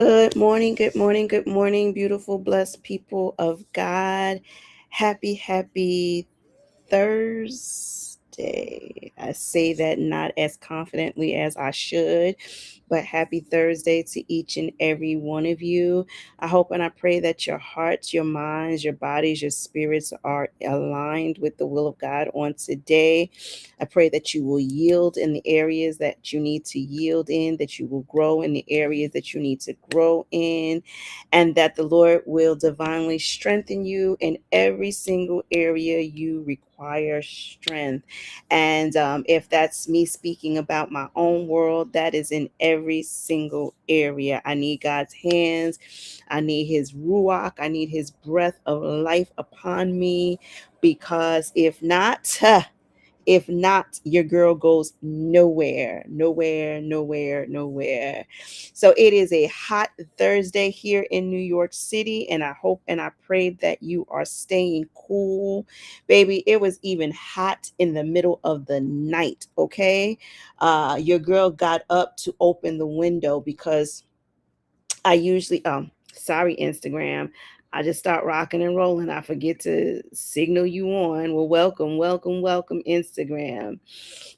Good morning, good morning, good morning, beautiful, blessed people of God. Happy Thursday. I say that not as confidently as I should, but happy Thursday to each and every one of you. I hope and I pray that your hearts, your minds, your bodies, your spirits are aligned with the will of God on today. I pray that you will yield in the areas that you need to yield in, that you will grow in the areas that you need to grow in, and that the Lord will divinely strengthen you in every single area you require strength. And if that's me speaking about my own world, that is in every single area. I need God's hands. I need his ruach. I need his breath of life upon me, because if not, your girl goes nowhere, nowhere, nowhere, nowhere. So it is a hot Thursday here in New York City, and I hope and I pray that you are staying cool. Baby, it was even hot in the middle of the night, okay? Your girl got up to open the window because I usually, sorry, Instagram. I just start rocking and rolling. I forget to signal you on. Well, welcome, welcome, welcome, Instagram.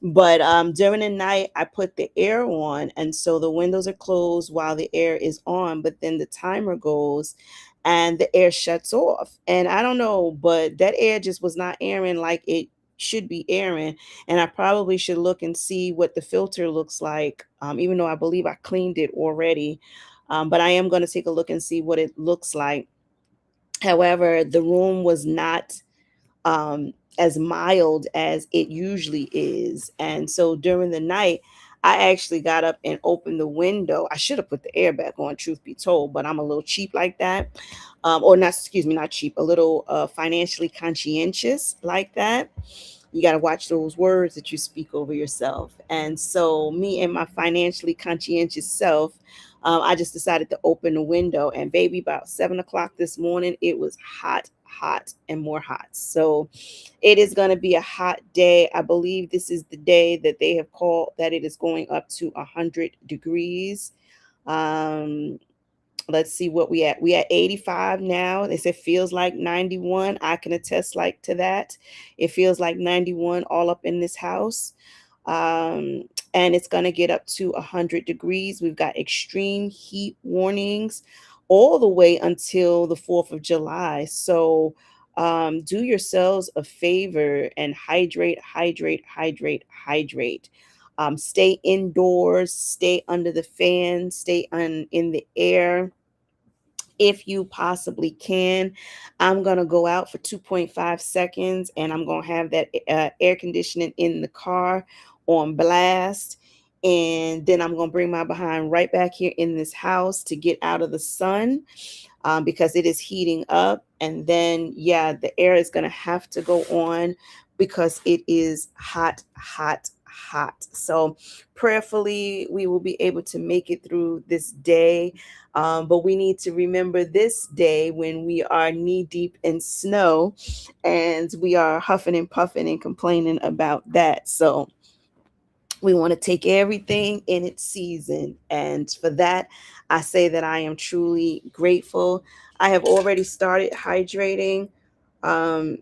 But during the night, I put the air on, and so the windows are closed while the air is on. But then the timer goes, and the air shuts off. And I don't know, but that air just was not airing like it should be airing. And I probably should look and see what the filter looks like, even though I believe I cleaned it already. But I am going to take a look and see what it looks like. However, the room was not as mild as it usually is. And so during the night, I actually got up and opened the window. I should have put the air back on, truth be told, but I'm a little cheap like that. Or not, excuse me, not cheap, a little financially conscientious like that. You got to watch those words that you speak over yourself. And so, me and my financially conscientious self, I just decided to open the window. And baby, about 7 o'clock this morning, it was hot, hot, and more hot. So, it is going to be a hot day. I believe this is the day that they have called that it is going up to 100 degrees. Um, let's see what we at 85 now. They said feels like 91. I can attest like to that. It feels like 91 all up in this house. And it's going to get up to 100 degrees. We've got extreme heat warnings all the way until the 4th of July. So do yourselves a favor and hydrate, hydrate, hydrate, hydrate. Stay indoors, stay under the fan, stay in the air if you possibly can. I'm going to go out for 2.5 seconds, and I'm going to have that air conditioning in the car on blast. And then I'm going to bring my behind right back here in this house to get out of the sun, because it is heating up. And then, yeah, the air is going to have to go on because it is hot, hot, hot. So, prayerfully, we will be able to make it through this day. But we need to remember this day when we are knee deep in snow and we are huffing and puffing and complaining about that. So, we want to take everything in its season. And for that, I say that I am truly grateful. I have already started hydrating, um,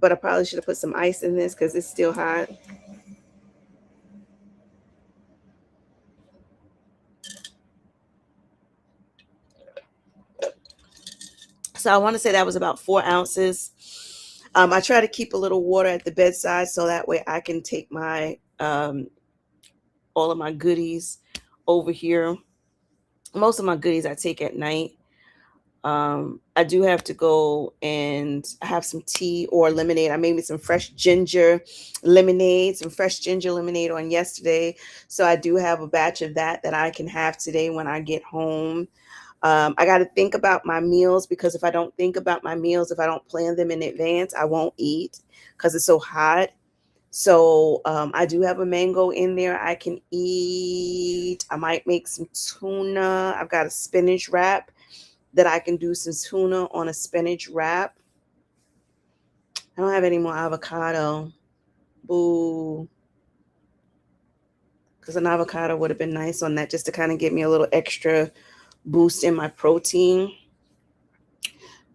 but I probably should have put some ice in this because it's still hot. So I want to say that was about 4 ounces. I try to keep a little water at the bedside so that way I can take my all of my goodies over here. Most of my goodies I take at night. I do have to go and have some tea or lemonade. I made me some fresh ginger lemonade, some fresh ginger lemonade on yesterday. So I do have a batch of that I can have today when I get home. I got to think about my meals, because if I don't think about my meals, if I don't plan them in advance, I won't eat because it's so hot. So I do have a mango in there I can eat. I might make some tuna. I've got a spinach wrap that I can do some tuna on a spinach wrap. I don't have any more avocado. Boo. Because an avocado would have been nice on that just to kind of give me a little extra boosting my protein.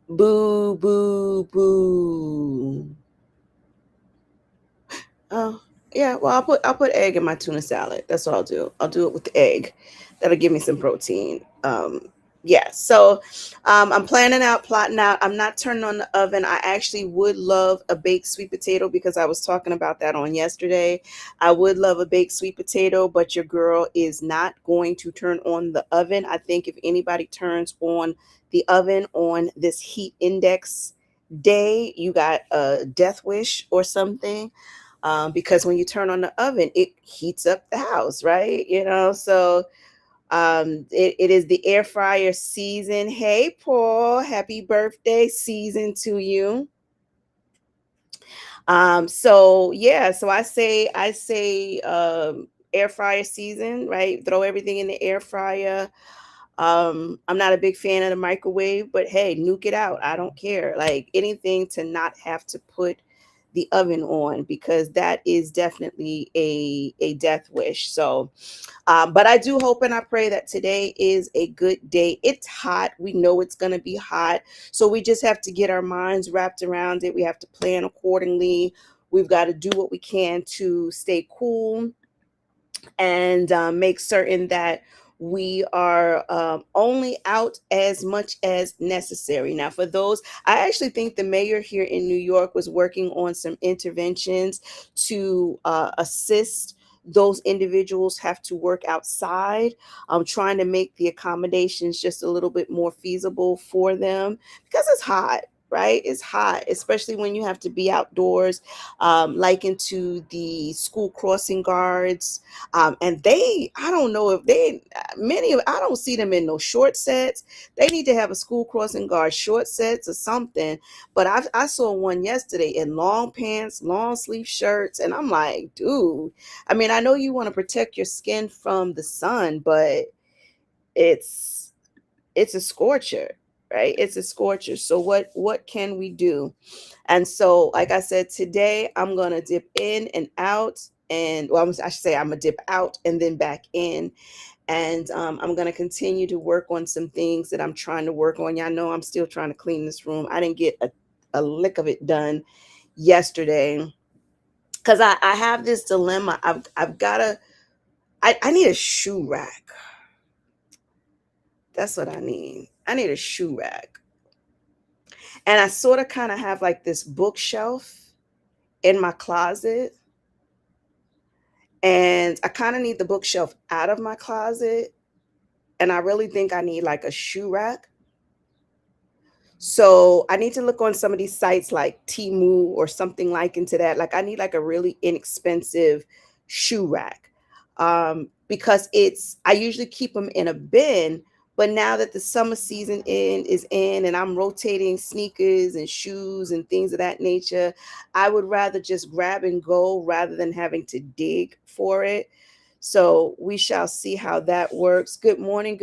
Boo, boo, boo. Oh, yeah. Well, I'll put egg in my tuna salad. That's what I'll do. I'll do it with the egg. That'll give me some protein. Yeah. So, I'm planning out, plotting out. I'm not turning on the oven. I actually would love a baked sweet potato because I was talking about that on yesterday. I would love a baked sweet potato, but your girl is not going to turn on the oven. I think if anybody turns on the oven on this heat index day, you got a death wish or something, because when you turn on the oven, it heats up the house, right? So it is the air fryer season. Hey, Paul, happy birthday season to you. So yeah, so I say air fryer season, right? Throw everything in the air fryer. I'm not a big fan of the microwave, but hey, nuke it out. I don't care. Like anything to not have to put the oven on, because that is definitely a death wish. So, but I do hope and I pray that today is a good day. It's hot. We know it's going to be hot. So we just have to get our minds wrapped around it. We have to plan accordingly. We've got to do what we can to stay cool and make certain that we are only out as much as necessary. Now, for those, I actually think the mayor here in New York was working on some interventions to assist those individuals have to work outside, trying to make the accommodations just a little bit more feasible for them because it's hot. Right? It's hot, especially when you have to be outdoors, like into the school crossing guards, and I don't know if many of, I don't see them in no short sets. They need to have a school crossing guard short sets or something. But I saw one yesterday in long pants, long sleeve shirts, and I'm like, dude. I mean, I know you want to protect your skin from the sun, but it's it's a scorcher, right? It's a scorcher. So what can we do? And so, like I said, today I'm gonna dip in and out, and well, I should say I'm gonna dip out and then back in, and I'm gonna continue to work on some things that I'm trying to work on. Y'all know I'm still trying to clean this room. I didn't get a lick of it done yesterday because I have this dilemma. I've gotta I need a shoe rack. That's what I need. I need a shoe rack. And I sort of kind of have like this bookshelf in my closet, and I kind of need the bookshelf out of my closet, and I really think I need like a shoe rack. So I need to look on some of these sites like Temu or something like into that. Like I need like a really inexpensive shoe rack, because I usually keep them in a bin. But now that the summer season is in, and I'm rotating sneakers and shoes and things of that nature, I would rather just grab and go rather than having to dig for it. So we shall see how that works. Good morning,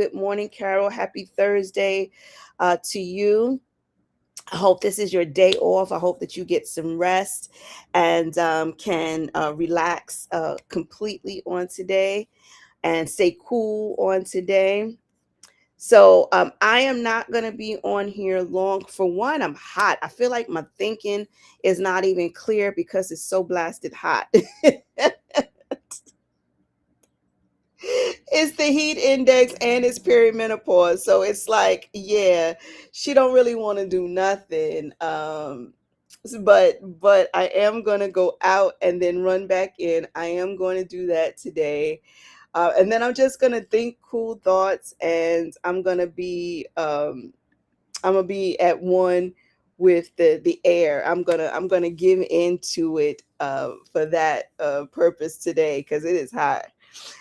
Carol. Happy Thursday to you. I hope this is your day off. I hope that you get some rest and can relax completely on today and stay cool on today. So I am not going to be on here long. For one, I'm hot. I feel like my thinking is not even clear because it's so blasted hot. It's the heat index and it's perimenopause, so it's like, yeah, she don't really want to do nothing. But I am gonna go out and then run back in. I am going to do that today, and then I'm just gonna think cool thoughts, and I'm gonna be at one with the air. I'm gonna give into it for that purpose today because it is hot.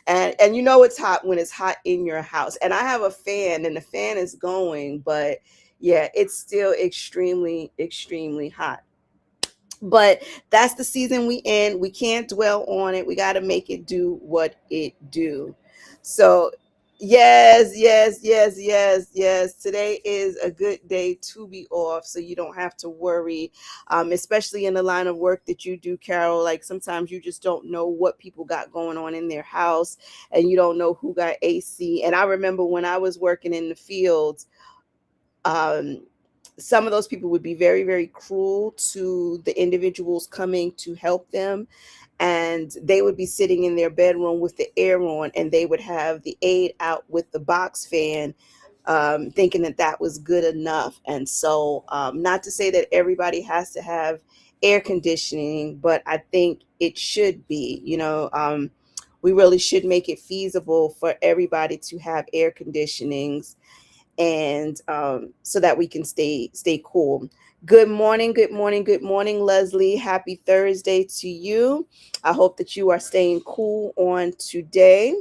And you know it's hot when it's hot in your house. And I have a fan and the fan is going, but yeah, it's still extremely, extremely hot. But that's the season we in. We can't dwell on it. We got to make it do what it do. So Yes, yes, yes, yes, yes. Today is a good day to be off, so you don't have to worry, especially in the line of work that you do, Carol. Like sometimes you just don't know what people got going on in their house, and you don't know who got AC. And I remember when I was working in the fields, um, some of those people would be very, very cruel to the individuals coming to help them, and they would be sitting in their bedroom with the air on, and they would have the aide out with the box fan, thinking that that was good enough. And so, not to say that everybody has to have air conditioning, but I think it should be, we really should make it feasible for everybody to have air conditionings, and so that we can stay cool. Good morning, good morning, good morning, Leslie. Happy Thursday to you. I hope that you are staying cool on today.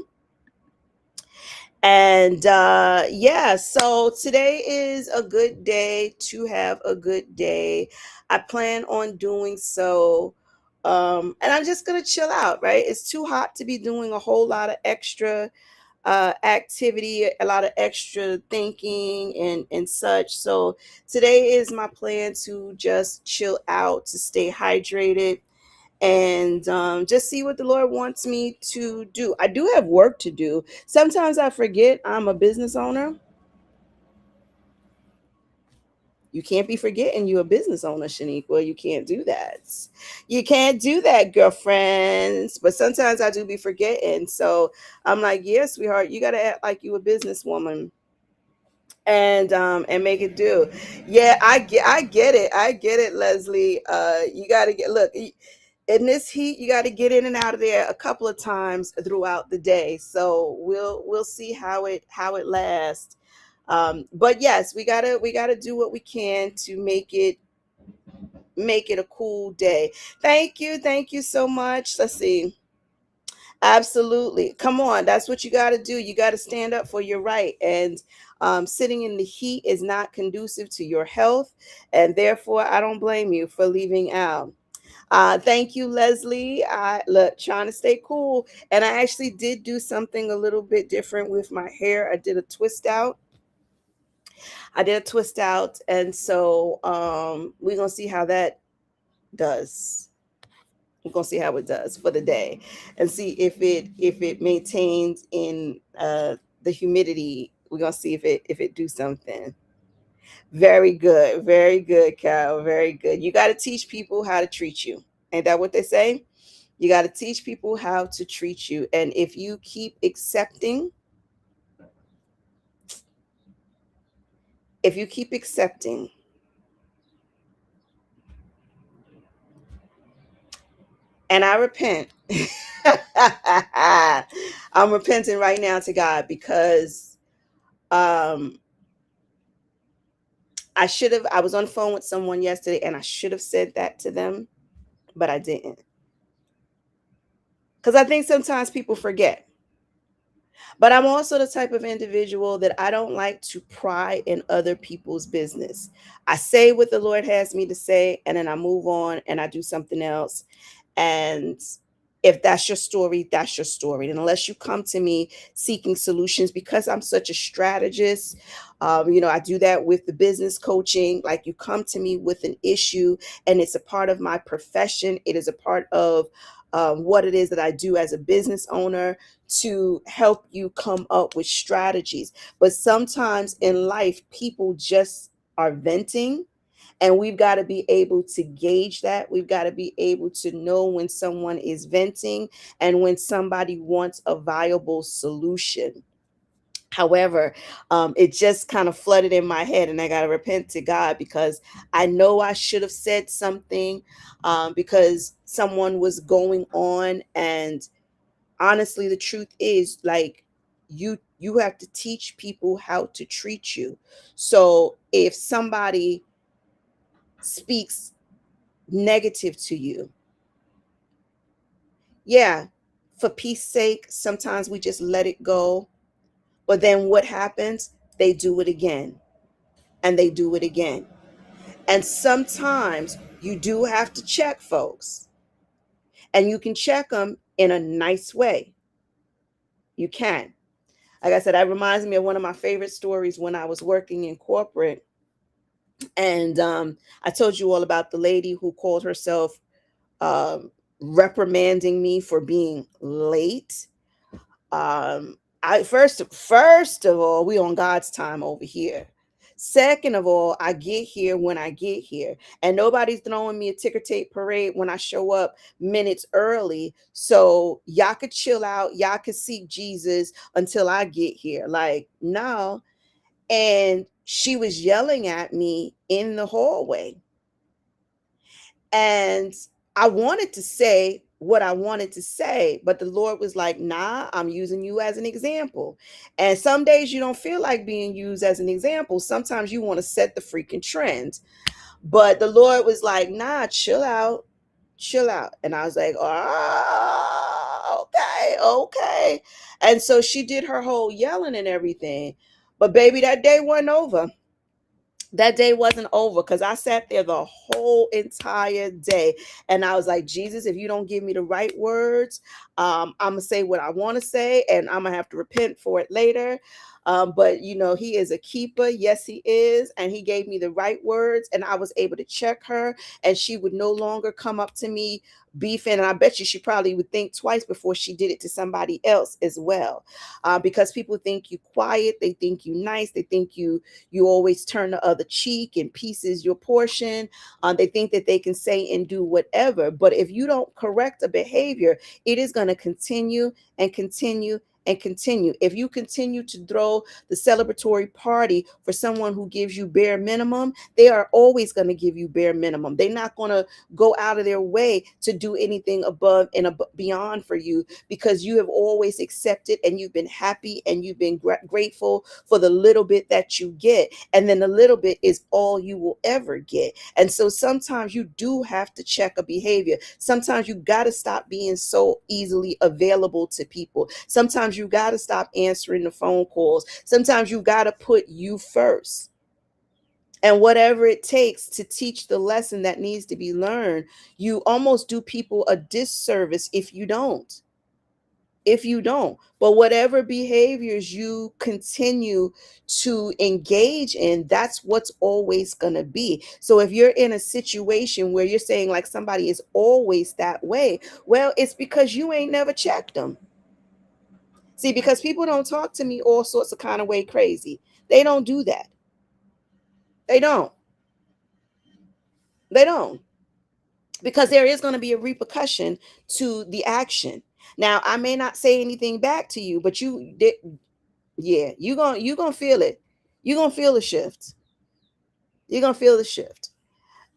And yeah, so today is a good day to have a good day. I plan on doing so. And I'm just gonna chill out, right? It's too hot to be doing a whole lot of extra activity, a lot of extra thinking and such. So today is my plan to just chill out, to stay hydrated, and just see what the Lord wants me to do. I do have work to do. Sometimes I forget I'm a business owner. You can't be forgetting you're a business owner, Sheniqua. You can't do that. You can't do that, girlfriends. But sometimes I do be forgetting. So I'm like, yeah, sweetheart, you gotta act like you a businesswoman, and make it do. Yeah, I get it, Leslie. You got to get, look, in this heat you got to get in and out of there a couple of times throughout the day, so we'll see how it lasts. But yes, we gotta do what we can to make it a cool day. Thank you so much. Let's see. Absolutely. Come on. That's what you got to do. You got to stand up for your right. And sitting in the heat is not conducive to your health. And therefore, I don't blame you for leaving out. Thank you, Leslie. I look trying to stay cool. And I actually did do something a little bit different with my hair. I did a twist out. I did a twist out. And so we're going to see how that does. We're gonna see how it does for the day, and see if it maintains in the humidity. We're gonna see if it do something. Very good, Carol. Very good. You got to teach people how to treat you. Ain't that what they say? You got to teach people how to treat you, and if you keep accepting, and I repent. I'm repenting right now to God because um I was on the phone with someone yesterday and I should have said that to them, but I didn't. Because I think sometimes people forget. But I'm also the type of individual that I don't like to pry in other people's business. I say what the Lord has me to say, and then I move on and I do something else. And if that's your story, that's your story. And unless you come to me seeking solutions, because I'm such a strategist, I do that with the business coaching. Like you come to me with an issue, and it's a part of my profession. It is a part of what it is that I do as a business owner to help you come up with strategies. But sometimes in life, people just are venting, and we've got to be able to gauge that. We've got to be able to know when someone is venting and when somebody wants a viable solution. However, it just kind of flooded in my head, and I got to repent to God because I know I should have said something, because someone was going on. And honestly, the truth is, like, you have to teach people how to treat you. So if somebody speaks negative to you, yeah, for peace sake, sometimes we just let it go. But then what happens? They do it again, and they do it again. And sometimes you do have to check folks, and you can check them in a nice way. You can. Like I said, that reminds me of one of my favorite stories when I was working in corporate. And I told you all about the lady who called herself reprimanding me for being late. I first of all, we on God's time over here. Second of all, I get here when I get here, and nobody's throwing me a ticker tape parade when I show up minutes early. So y'all could chill out, y'all could seek Jesus until I get here. Like, no. And she was yelling at me in the hallway. And I wanted to say what I wanted to say, but the Lord was like, nah, I'm using you as an example. And some days you don't feel like being used as an example. Sometimes you want to set the freaking trend. But the Lord was like, nah, chill out, chill out. And I was like, oh, okay, okay. And so she did her whole yelling and everything. But baby, that day wasn't over. That day wasn't over because I sat there the whole entire day, and I was like, Jesus, if you don't give me the right words, I'm gonna say what I want to say, and I'm gonna have to repent for it later. But you know, he is a keeper. Yes, he is. And he gave me the right words, and I was able to check her, and she would no longer come up to me beefing. And I bet you she probably would think twice before she did it to somebody else as well. Because people think you quiet, they think you nice, they think you always turn the other cheek and pieces your portion. They think that they can say and do whatever. But if you don't correct a behavior, it is going to continue and continue and continue. If you continue to throw the celebratory party for someone who gives you bare minimum, they are always going to give you bare minimum. They're not going to go out of their way to do anything above and beyond for you, because you have always accepted and you've been happy and you've been grateful for the little bit that you get. And then the little bit is all you will ever get. And so sometimes you do have to check a behavior. Sometimes you got to stop being so easily available to people. Sometimes you got to stop answering the phone calls. Sometimes you got to put you first. And whatever it takes to teach the lesson that needs to be learned, you almost do people a disservice if you don't. But whatever behaviors you continue to engage in, that's what's always going to be. So if you're in a situation where you're saying like somebody is always that way, well, it's because you ain't never checked them. See, because people don't talk to me all sorts of kind of way crazy. They don't do that. They don't. They don't. Because there is going to be a repercussion to the action. Now, I may not say anything back to you, but you did. Yeah, you gonna feel it. You're gonna feel the shift. You're gonna feel the shift.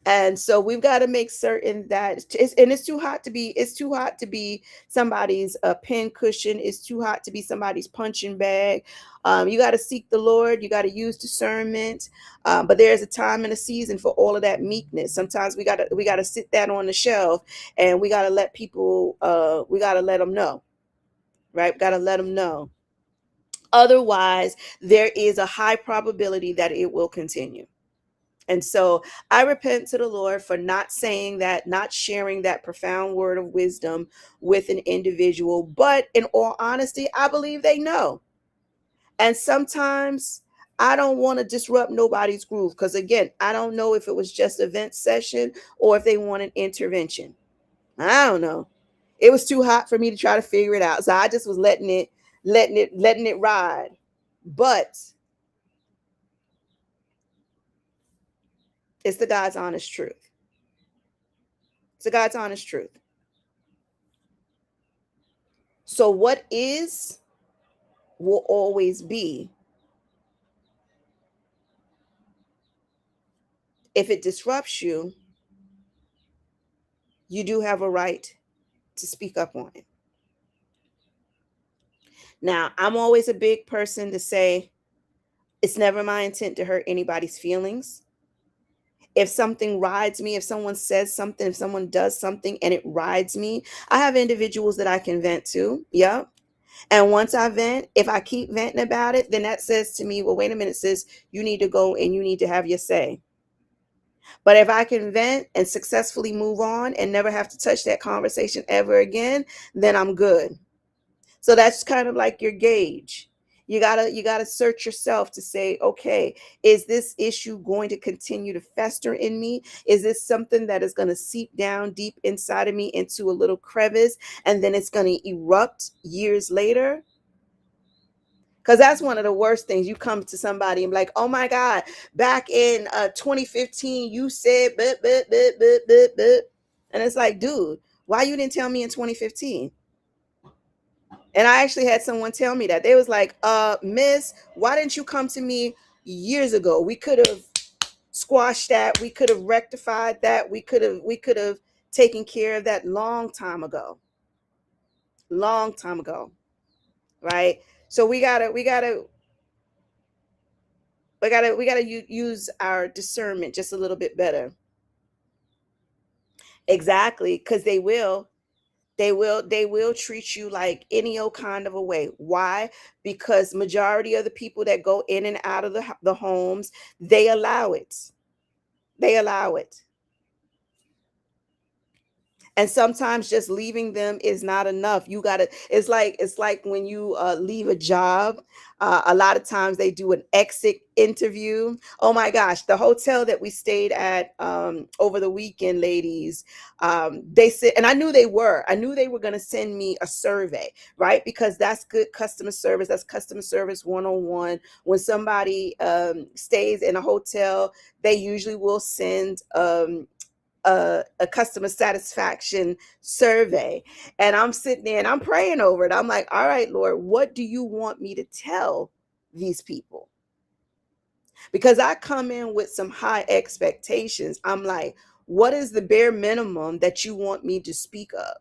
And so we've got to make certain that it's too hot to be, it's too hot to be somebody's pin cushion. It's too hot to be somebody's punching bag. You got to seek the Lord. You got to use discernment. But there's a time and a season for all of that meekness. Sometimes we gotta sit that on the shelf, and we gotta let people. We gotta let them know, right? We gotta let them know. Otherwise, there is a high probability that it will continue. And so I repent to the Lord for not saying that, not sharing that profound word of wisdom with an individual. But in all honesty, I believe they know. And sometimes I don't want to disrupt nobody's groove, because, again, I don't know if it was just a vent session or if they want an intervention. I don't know. It was too hot for me to try to figure it out. So I just was letting it ride. But it's the God's honest truth. It's the God's honest truth. So what is will always be. If it disrupts you, you do have a right to speak up on it. Now, I'm always a big person to say it's never my intent to hurt anybody's feelings. If something rides me, if someone says something, if someone does something and it rides me, I have individuals that I can vent to. Yep. And once I vent, if I keep venting about it, then that says to me, well, wait a minute, sis, you need to go and you need to have your say. But if I can vent and successfully move on and never have to touch that conversation ever again, then I'm good. So that's kind of like your gauge. You gotta search yourself to say, okay, is this issue going to continue to fester in me? Is this something that is going to seep down deep inside of me into a little crevice, and then it's going to erupt years later? Because that's one of the worst things. You come to somebody and be like, oh my God, back in 2015, you said, but. And it's like, dude, why you didn't tell me in 2015? And I actually had someone tell me that. They was like, miss, why didn't you come to me years ago? We could have squashed that. We could have rectified that. We could have taken care of that long time ago. Long time ago. Right? So we gotta use our discernment just a little bit better. Exactly, because they will treat you like any old kind of a way. Why? Because majority of the people that go in and out of the homes, they allow it. They allow it. And sometimes just leaving them is not enough. You gotta, it's like when you leave a job, a lot of times they do an exit interview. Oh my gosh, the hotel that we stayed at over the weekend, ladies, they said, and I knew they were going to send me a survey, right? Because that's good customer service. That's customer service 101. When somebody stays in a hotel, they usually will send a customer satisfaction survey. And I'm sitting there and I'm praying over it. I'm like, all right, Lord, what do you want me to tell these people? Because I come in with some high expectations. I'm like, what is the bare minimum that you want me to speak of?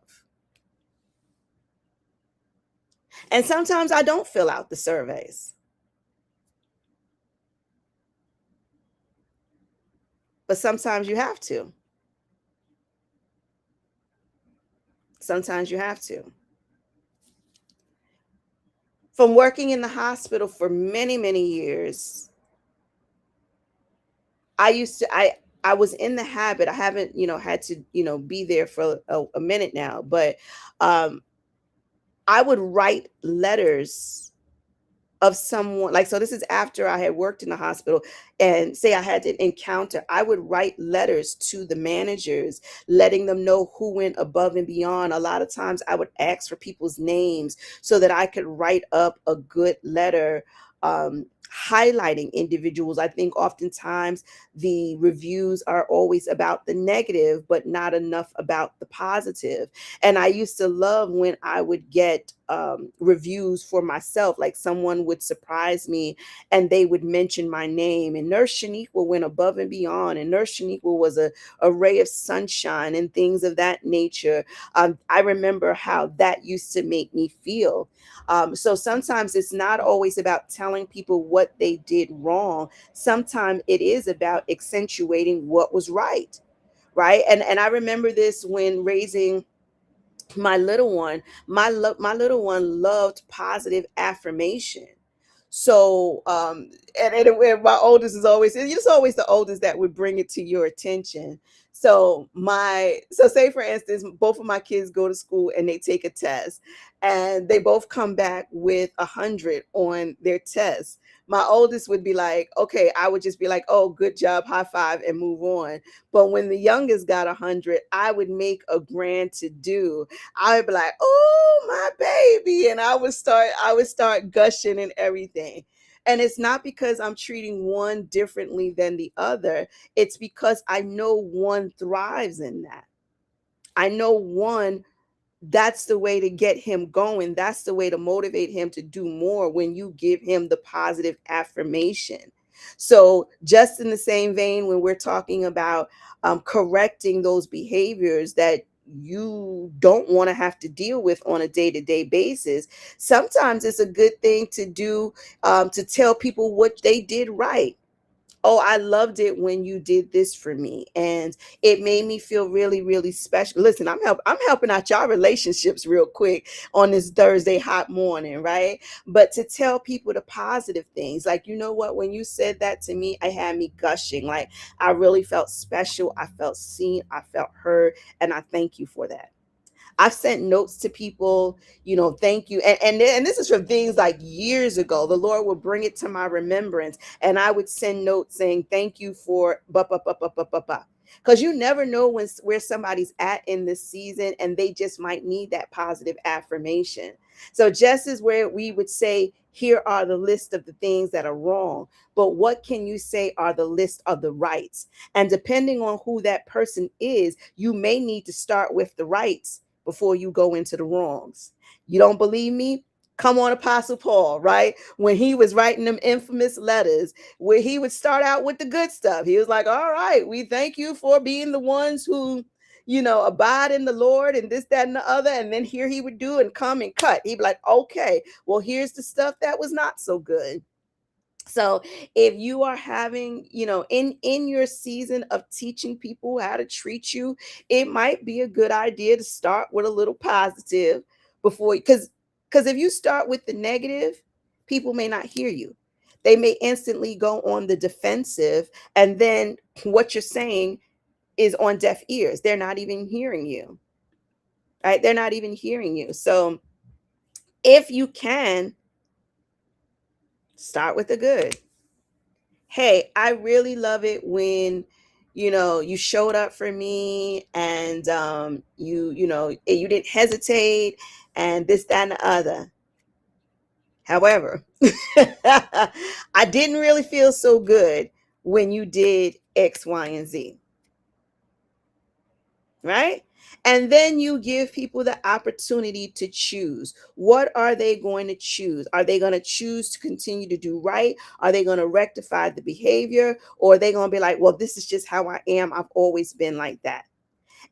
And sometimes I don't fill out the surveys, but sometimes you have to. Sometimes you have to. From working in the hospital for many, many years, I was in the habit. I haven't, had to, be there for a minute now, but um I would write letters of someone, like, so this is after I had worked in the hospital, and say I had to encounter, I would write letters to the managers, letting them know who went above and beyond. A lot of times I would ask for people's names so that I could write up a good letter, highlighting individuals. I think oftentimes the reviews are always about the negative, but not enough about the positive. And I used to love when I would get reviews for myself, like someone would surprise me and they would mention my name. And Nurse Sheniqua went above and beyond. And Nurse Sheniqua was a ray of sunshine and things of that nature. I remember how that used to make me feel. So sometimes it's not always about telling people what they did wrong. Sometimes it is about accentuating what was right. Right. And I remember this when raising my little one. My little one loved positive affirmation. So and my oldest is always, it's always the oldest that would bring it to your attention. So say for instance, both of my kids go to school and they take a test, and they both come back with 100 on their test. My oldest would be like, okay, I would just be like, oh, good job, high five, and move on. But when the youngest got 100, I would make a grand to do. I would be like, "Oh, my baby," and I would start gushing and everything. And it's not because I'm treating one differently than the other. It's because I know one thrives in that. I know one, that's the way to get him going. That's the way to motivate him to do more, when you give him the positive affirmation. So, just in the same vein, when we're talking about correcting those behaviors that you don't want to have to deal with on a day-to-day basis, sometimes it's a good thing to do, to tell people what they did right. Oh, I loved it when you did this for me, and it made me feel really, really special. Listen, I'm helping out y'all relationships real quick on this Thursday hot morning, right? But to tell people the positive things, like, you know what, when you said that to me, I had me gushing. Like, I really felt special. I felt seen. I felt heard, and I thank you for that. I've sent notes to people, thank you. And this is from things like years ago. The Lord will bring it to my remembrance. And I would send notes saying, thank you for because you never know where somebody's at in this season, and they just might need that positive affirmation. So just as where we would say, here are the list of the things that are wrong, but what can you say are the list of the rights? And depending on who that person is, you may need to start with the rights before you go into the wrongs. You don't believe me? Come on, Apostle Paul, right? When he was writing them infamous letters, where he would start out with the good stuff. He was like, all right, we thank you for being the ones who, abide in the Lord and this, that, and the other. And then here he would do and come and cut. He'd be like, okay, well, here's the stuff that was not so good. So if you are having, in your season of teaching people how to treat you, it might be a good idea to start with a little positive before, because if you start with the negative, people may not hear you. They may instantly go on the defensive, and then what you're saying is on deaf ears. They're not even hearing you. Right? They're not even hearing you. So if you can, start with the good. Hey, I really love it when you showed up for me, and you didn't hesitate, and this, that, and the other. However, I didn't really feel so good when you did X, Y, and Z. Right? And then you give people the opportunity to choose. What are they going to choose? Are they going to choose to continue to do right? Are they going to rectify the behavior? Or are they going to be like, well, this is just how I am. I've always been like that.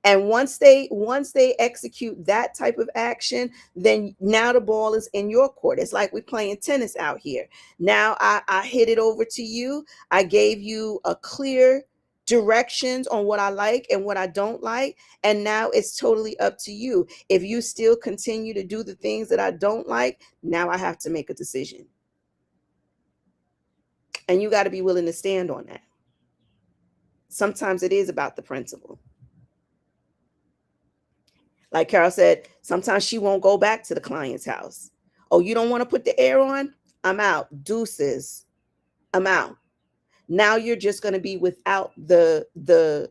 And once they execute that type of action, then now the ball is in your court. It's like we're playing tennis out here. Now I hit it over to you. I gave you a clear directions on what I like and what I don't like. And now it's totally up to you. If you still continue to do the things that I don't like, now I have to make a decision. And you got to be willing to stand on that. Sometimes it is about the principle. Like Carol said, sometimes she won't go back to the client's house. Oh, you don't want to put the air on? I'm out. Deuces. I'm out. Now you're just going to be without the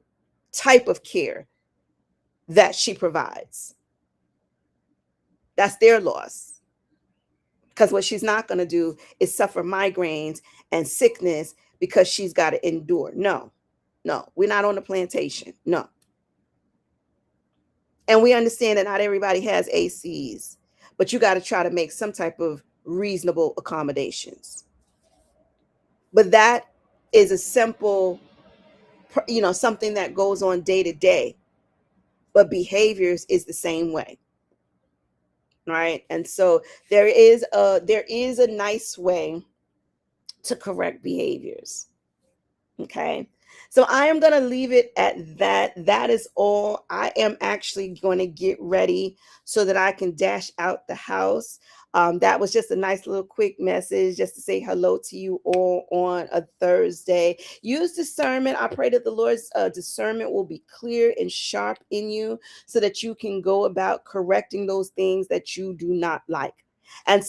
type of care that she provides. That's their loss. Because what she's not going to do is suffer migraines and sickness because she's got to endure. No, we're not on the plantation. No. And we understand that not everybody has ACs, but you got to try to make some type of reasonable accommodations. But that is a simple, something that goes on day to day. But behaviors is the same way. Right? And so there is a nice way to correct behaviors. Okay. So I am going to leave it at that. That is all. I am actually going to get ready so that I can dash out the house. That was just a nice little quick message just to say hello to you all on a Thursday. Use discernment. I pray that the Lord's discernment will be clear and sharp in you so that you can go about correcting those things that you do not like. And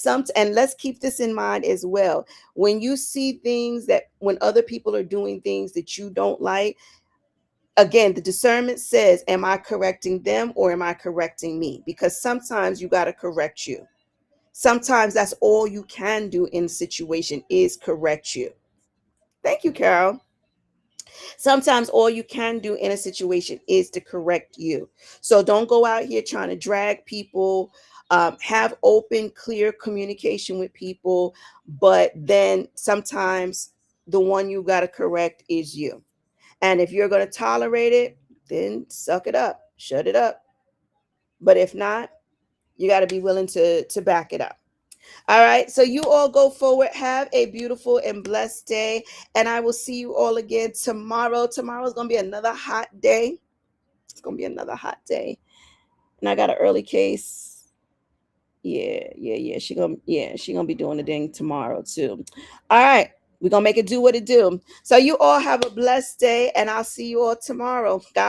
let's keep this in mind as well. When you see things that when other people are doing things that you don't like, again, the discernment says, am I correcting them or am I correcting me? Because sometimes you got to correct you. Sometimes that's all you can do in a situation is correct you. Thank you, Carol. Sometimes all you can do in a situation is to correct you. So don't go out here trying to drag people. Have open, clear communication with people. But then sometimes the one you got to correct is you. And if you're going to tolerate it, then suck it up, shut it up. But if not, you got to be willing to back it up. All right. So you all go forward. Have a beautiful and blessed day. And I will see you all again tomorrow. Tomorrow is going to be another hot day. It's going to be another hot day. And I got an early case. Yeah. She gonna be doing the thing tomorrow too. All right. We're gonna make it do what it do. So you all have a blessed day, and I'll see you all tomorrow. God